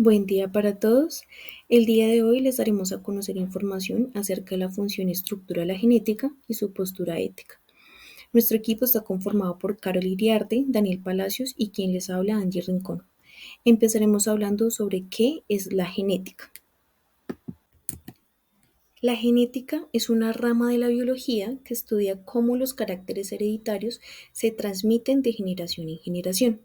Buen día para todos. El día de hoy les daremos a conocer información acerca de la función y estructura de la genética y su postura ética. Nuestro equipo está conformado por Carol Iriarte, Daniel Palacios y quien les habla, Angie Rincón. Empezaremos hablando sobre qué es la genética. La genética es una rama de la biología que estudia cómo los caracteres hereditarios se transmiten de generación en generación.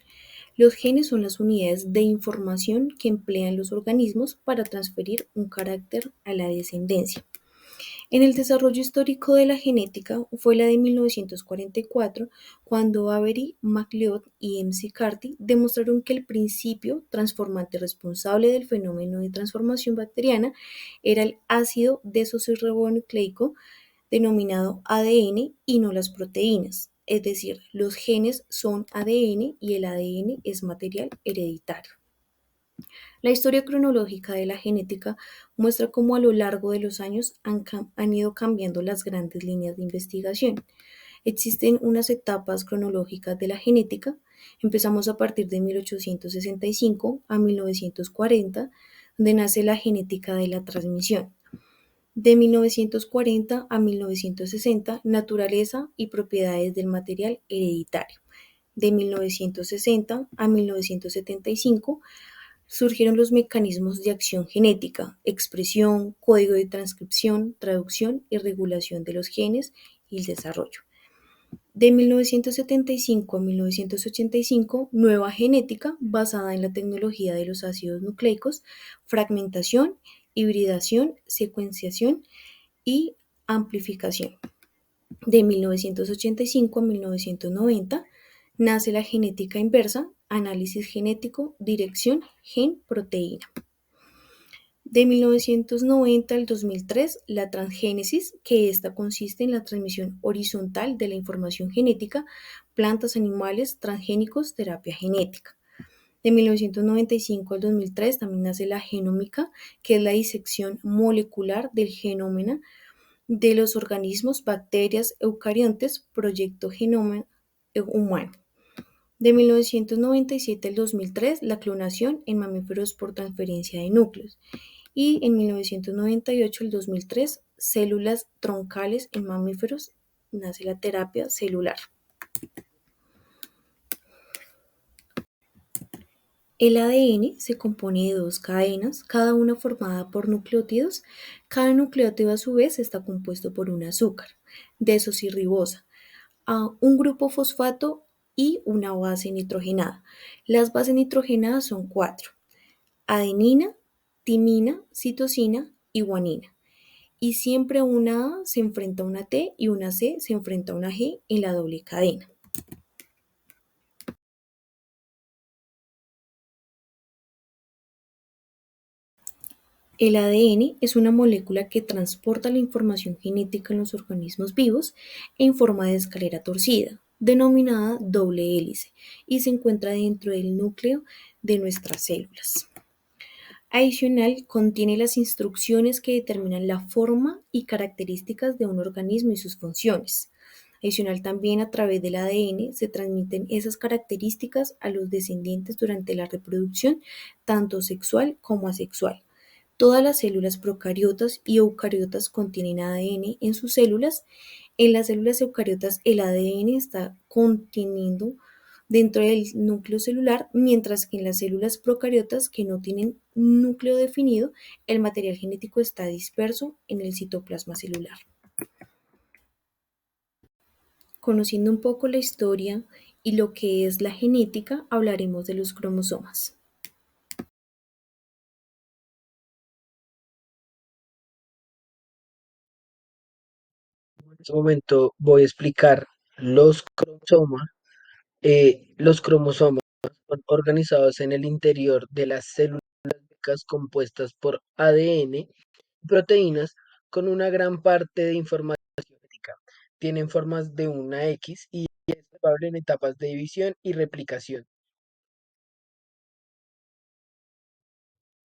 Los genes son las unidades de información que emplean los organismos para transferir un carácter a la descendencia. En el desarrollo histórico de la genética fue la de 1944, cuando Avery, MacLeod y McCarthy demostraron que el principio transformante responsable del fenómeno de transformación bacteriana era el ácido desoxirribonucleico denominado ADN y no las proteínas. Es decir, los genes son ADN y el ADN es material hereditario. La historia cronológica de la genética muestra cómo a lo largo de los años han ido cambiando las grandes líneas de investigación. Existen unas etapas cronológicas de la genética. Empezamos a partir de 1865 a 1940, donde nace la genética de la transmisión. De 1940 a 1960, naturaleza y propiedades del material hereditario. De 1960 a 1975, surgieron los mecanismos de acción genética, expresión, código de transcripción, traducción y regulación de los genes y el desarrollo. De 1975 a 1985, nueva genética basada en la tecnología de los ácidos nucleicos, fragmentación, hibridación, secuenciación y amplificación. De 1985 a 1990 nace la genética inversa, análisis genético, dirección, gen, proteína. De 1990 al 2003, la transgénesis, que esta consiste en la transmisión horizontal de la información genética, plantas, animales, transgénicos, terapia genética. De 1995 al 2003 también nace la genómica, que es la disección molecular del genoma de los organismos, bacterias, eucariontes, proyecto genoma humano. De 1997 al 2003, la clonación en mamíferos por transferencia de núcleos. Y en 1998 al 2003, células troncales en mamíferos, nace la terapia celular. El ADN se compone de dos cadenas, cada una formada por nucleótidos. Cada nucleótido a su vez está compuesto por un azúcar, desoxirribosa, un grupo fosfato y una base nitrogenada. Las bases nitrogenadas son cuatro: adenina, timina, citosina y guanina. Y siempre una A se enfrenta a una T y una C se enfrenta a una G en la doble cadena. El ADN es una molécula que transporta la información genética en los organismos vivos en forma de escalera torcida, denominada doble hélice, y se encuentra dentro del núcleo de nuestras células. Adicional, contiene las instrucciones que determinan la forma y características de un organismo y sus funciones. Adicional, también a través del ADN se transmiten esas características a los descendientes durante la reproducción, tanto sexual como asexual. Todas las células procariotas y eucariotas contienen ADN en sus células. En las células eucariotas el ADN está contenido dentro del núcleo celular, mientras que en las células procariotas que no tienen núcleo definido, el material genético está disperso en el citoplasma celular. Conociendo un poco la historia y lo que es la genética, hablaremos de los cromosomas. En este momento voy a explicar los cromosomas. Los cromosomas son organizados en el interior de las células compuestas por ADN y proteínas con una gran parte de información genética. Tienen formas de una X y es observable en etapas de división y replicación.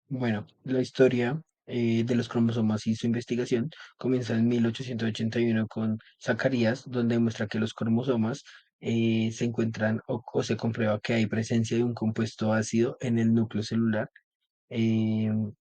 Bueno, la historia de los cromosomas y su investigación comienza en 1881 con Zacarías, donde muestra que los cromosomas se encuentran o se comprueba que hay presencia de un compuesto ácido en el núcleo celular. Em,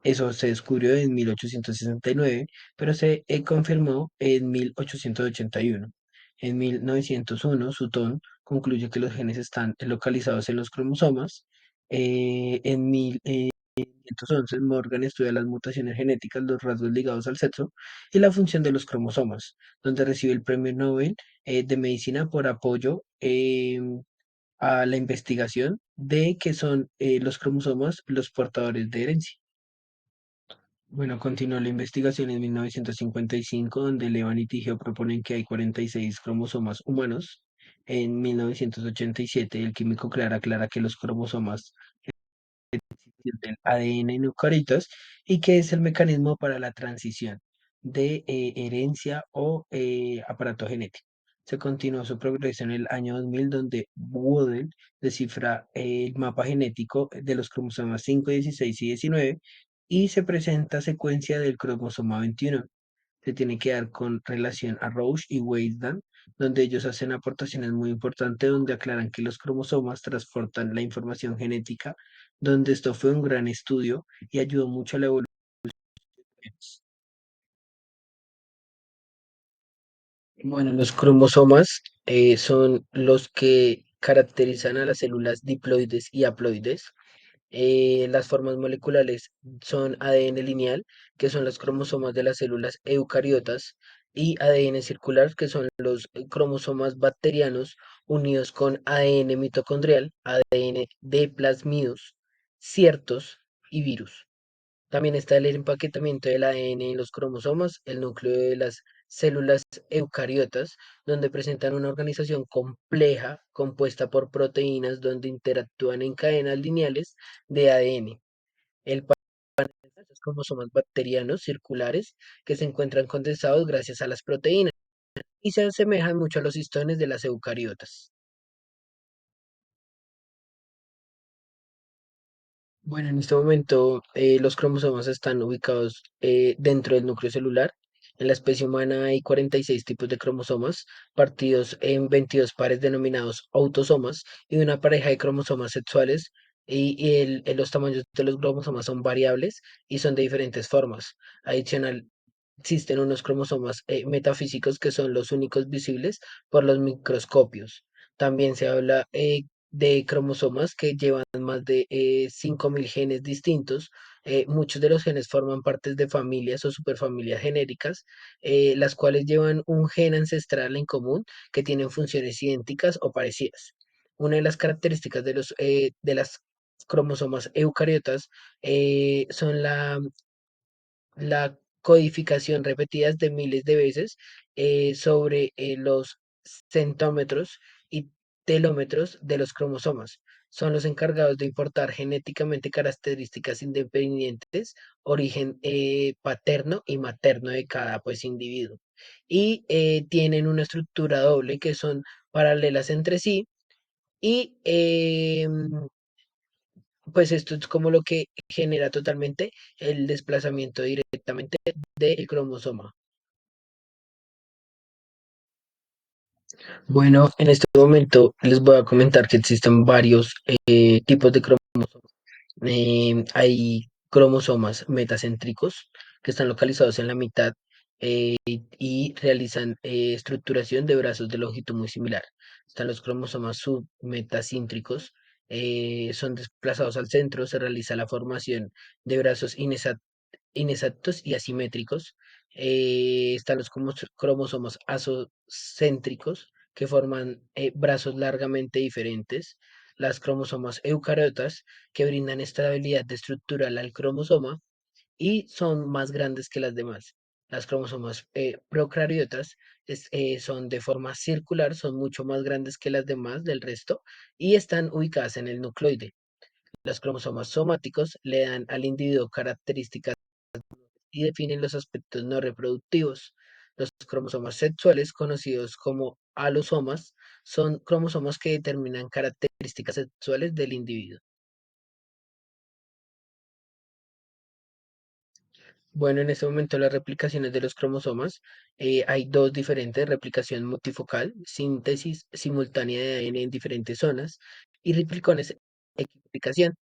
Eso se descubrió en 1869, pero se confirmó en 1881. En 1901, Sutton concluye que los genes están localizados en los cromosomas. En 1511, Morgan estudia las mutaciones genéticas, los rasgos ligados al sexo y la función de los cromosomas, donde recibe el Premio Nobel de Medicina por apoyo a la investigación de que son los cromosomas los portadores de herencia. Bueno, continuó la investigación en 1955, donde Levan y Tigeo proponen que hay 46 cromosomas humanos. En 1987, el químico Clara aclara que los cromosomas del ADN en eucariota y que es el mecanismo para la transición de herencia o aparato genético. Se continuó su progreso en el año 2000, donde Woodell descifra el mapa genético de los cromosomas 5, 16 y 19 y se presenta secuencia del cromosoma 21. Se tiene que dar con relación a Roche y Weisman, donde ellos hacen aportaciones muy importantes, donde aclaran que los cromosomas transportan la información genética, donde esto fue un gran estudio y ayudó mucho a la evolución. Bueno, los cromosomas son los que caracterizan a las células diploides y haploides. Las formas moleculares son ADN lineal, que son los cromosomas de las células eucariotas, y ADN circular, que son los cromosomas bacterianos unidos con ADN mitocondrial, ADN de plasmidos, ciertos y virus. También está el empaquetamiento del ADN en los cromosomas, el núcleo de las células eucariotas, donde presentan una organización compleja compuesta por proteínas donde interactúan en cadenas lineales de ADN. El panel de los cromosomas bacterianos circulares que se encuentran condensados gracias a las proteínas y se asemejan mucho a los histones de las eucariotas. Bueno, en este momento los cromosomas están ubicados dentro del núcleo celular. En la especie humana hay 46 tipos de cromosomas, partidos en 22 pares denominados autosomas y una pareja de cromosomas sexuales. Los tamaños de los cromosomas son variables y son de diferentes formas. Adicional, existen unos cromosomas metafísicos que son los únicos visibles por los microscopios. También se habla de cromosomas que llevan más de 5.000 genes distintos. Muchos de los genes forman partes de familias o superfamilias genéricas, las cuales llevan un gen ancestral en común que tienen funciones idénticas o parecidas. Una de las características de las cromosomas eucariotas son la codificación repetidas de miles de veces sobre los centómetros y telómetros de los cromosomas. Son los encargados de importar genéticamente características independientes, origen paterno y materno de cada pues, individuo. Y tienen una estructura doble que son paralelas entre sí y pues esto es como lo que genera totalmente el desplazamiento directamente del cromosoma. Bueno, en este momento les voy a comentar que existen varios tipos de cromosomas. Hay cromosomas metacéntricos que están localizados en la mitad y realizan estructuración de brazos de longitud muy similar. Están los cromosomas submetacíntricos, son desplazados al centro, se realiza la formación de brazos inexactos y asimétricos. Están los cromosomas asocéntricos que forman brazos largamente diferentes. Las cromosomas eucariotas que brindan estabilidad estructural al cromosoma y son más grandes que las demás. Las cromosomas procariotas son de forma circular, son mucho más grandes que las demás del resto y están ubicadas en el nucleoide. Los cromosomas somáticos le dan al individuo características y definen los aspectos no reproductivos. Los cromosomas sexuales, conocidos como alosomas, son cromosomas que determinan características sexuales del individuo. Bueno, en este momento las replicaciones de los cromosomas, hay dos diferentes, replicación multifocal, síntesis simultánea de ADN en diferentes zonas, y replicones equiplicación.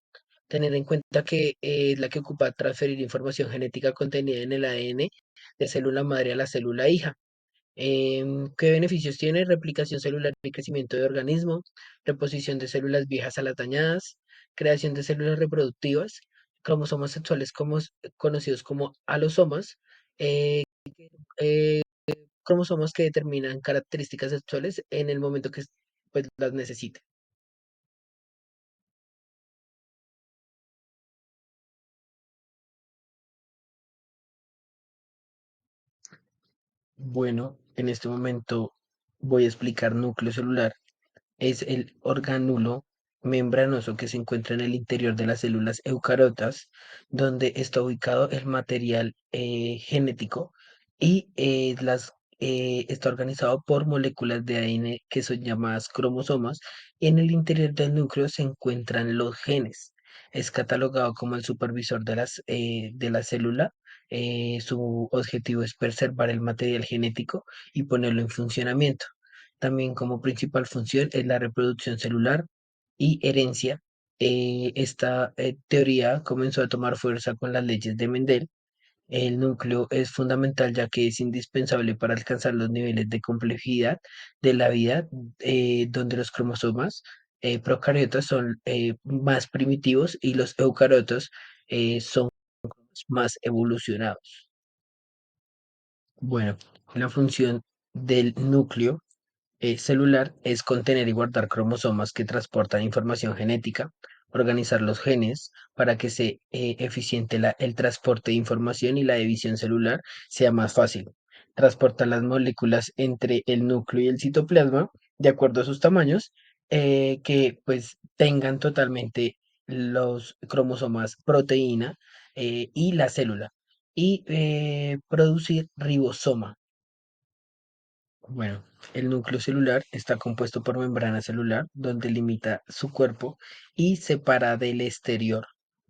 Tener en cuenta que es la que ocupa transferir información genética contenida en el ADN de célula madre a la célula hija. ¿Qué beneficios tiene? Replicación celular y crecimiento de organismo, reposición de células viejas a las dañadas, creación de células reproductivas, cromosomas sexuales conocidos como alosomas, eh, eh, cromosomas que determinan características sexuales en el momento que pues, las necesite. Bueno, en este momento voy a explicar núcleo celular. Es el orgánulo membranoso que se encuentra en el interior de las células eucariotas, donde está ubicado el material genético y está organizado por moléculas de ADN que son llamadas cromosomas. Y en el interior del núcleo se encuentran los genes. Es catalogado como el supervisor de la célula. Su objetivo es preservar el material genético y ponerlo en funcionamiento. También como principal función es la reproducción celular y herencia. Esta teoría comenzó a tomar fuerza con las leyes de Mendel. El núcleo es fundamental ya que es indispensable para alcanzar los niveles de complejidad de la vida, donde los cromosomas procariotas son más primitivos y los eucariotas son más evolucionados. Bueno, la función del núcleo celular es contener y guardar cromosomas que transportan información genética, organizar los genes para que sea eficiente el transporte de información y la división celular sea más fácil. Transportar las moléculas entre el núcleo y el citoplasma de acuerdo a sus tamaños, que pues tengan totalmente los cromosomas proteína y la célula. Y producir ribosoma. Bueno, el núcleo celular está compuesto por membrana celular, donde limita su cuerpo y separa del exterior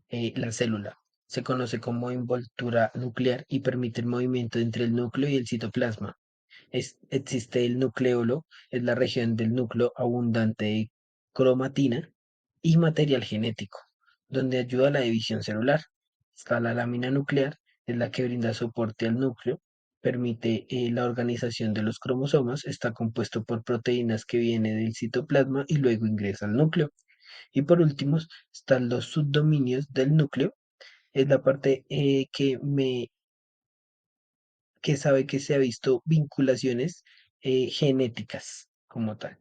la célula. Se conoce como envoltura nuclear y permite el movimiento entre el núcleo y el citoplasma. Existe el nucleolo, es la región del núcleo abundante de cromatina y material genético, donde ayuda a la división celular. Está la lámina nuclear, es la que brinda soporte al núcleo, permite la organización de los cromosomas, está compuesto por proteínas que vienen del citoplasma y luego ingresa al núcleo. Y por último, están los subdominios del núcleo, es la parte que sabe que se ha visto vinculaciones genéticas como tal.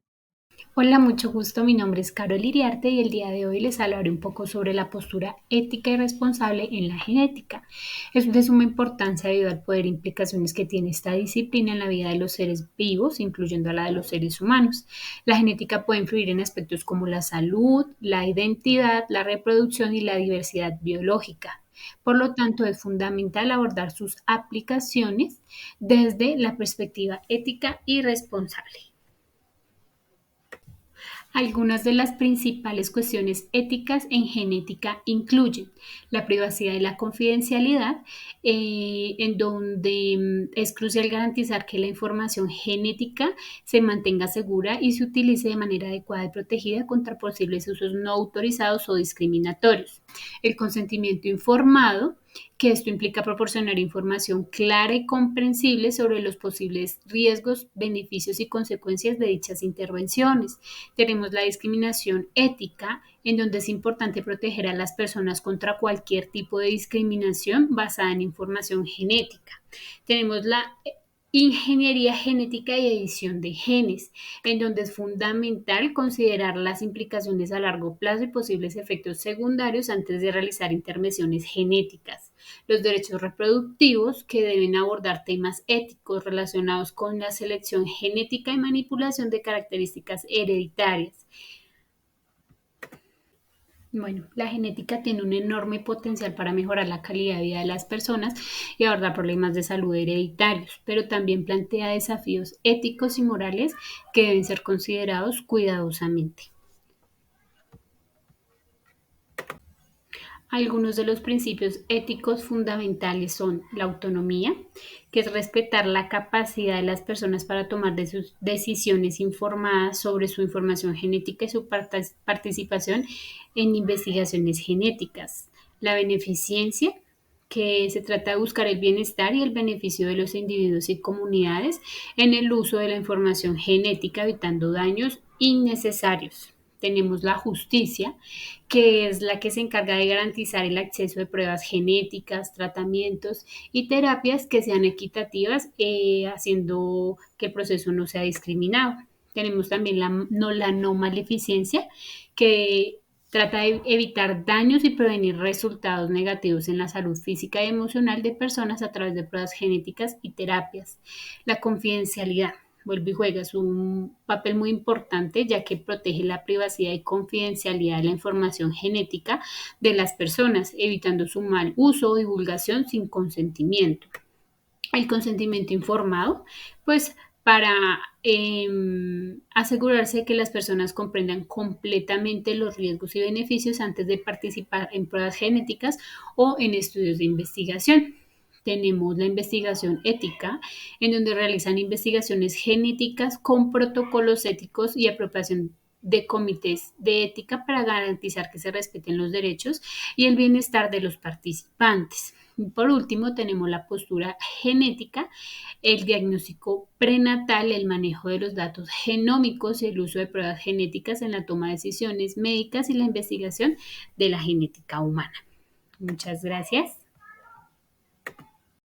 Hola, mucho gusto. Mi nombre es Carol Iriarte y el día de hoy les hablaré un poco sobre la postura ética y responsable en la genética. Es de suma importancia debido al poder e implicaciones que tiene esta disciplina en la vida de los seres vivos, incluyendo a la de los seres humanos. La genética puede influir en aspectos como la salud, la identidad, la reproducción y la diversidad biológica. Por lo tanto, es fundamental abordar sus aplicaciones desde la perspectiva ética y responsable. Algunas de las principales cuestiones éticas en genética incluyen la privacidad y la confidencialidad, en donde es crucial garantizar que la información genética se mantenga segura y se utilice de manera adecuada y protegida contra posibles usos no autorizados o discriminatorios. El consentimiento informado, que esto implica proporcionar información clara y comprensible sobre los posibles riesgos, beneficios y consecuencias de dichas intervenciones. Tenemos la discriminación ética, en donde es importante proteger a las personas contra cualquier tipo de discriminación basada en información genética. Tenemos la ingeniería genética y edición de genes, en donde es fundamental considerar las implicaciones a largo plazo y posibles efectos secundarios antes de realizar intervenciones genéticas. Los derechos reproductivos, que deben abordar temas éticos relacionados con la selección genética y manipulación de características hereditarias. Bueno, la genética tiene un enorme potencial para mejorar la calidad de vida de las personas y abordar problemas de salud hereditarios, pero también plantea desafíos éticos y morales que deben ser considerados cuidadosamente. Algunos de los principios éticos fundamentales son la autonomía, que es respetar la capacidad de las personas para tomar de sus decisiones informadas sobre su información genética y su participación en investigaciones genéticas. La beneficencia, que se trata de buscar el bienestar y el beneficio de los individuos y comunidades en el uso de la información genética, evitando daños innecesarios. Tenemos la justicia, que es la que se encarga de garantizar el acceso de pruebas genéticas, tratamientos y terapias que sean equitativas, haciendo que el proceso no sea discriminado. Tenemos también la no maleficencia, que trata de evitar daños y prevenir resultados negativos en la salud física y emocional de personas a través de pruebas genéticas y terapias. La confidencialidad vuelve y juega es un papel muy importante, ya que protege la privacidad y confidencialidad de la información genética de las personas, evitando su mal uso o divulgación sin consentimiento. El consentimiento informado, pues para asegurarse de que las personas comprendan completamente los riesgos y beneficios antes de participar en pruebas genéticas o en estudios de investigación. Tenemos la investigación ética, en donde realizan investigaciones genéticas con protocolos éticos y apropiación de comités de ética para garantizar que se respeten los derechos y el bienestar de los participantes. Y por último, tenemos la postura genética, el diagnóstico prenatal, el manejo de los datos genómicos, el uso de pruebas genéticas en la toma de decisiones médicas y la investigación de la genética humana. Muchas gracias.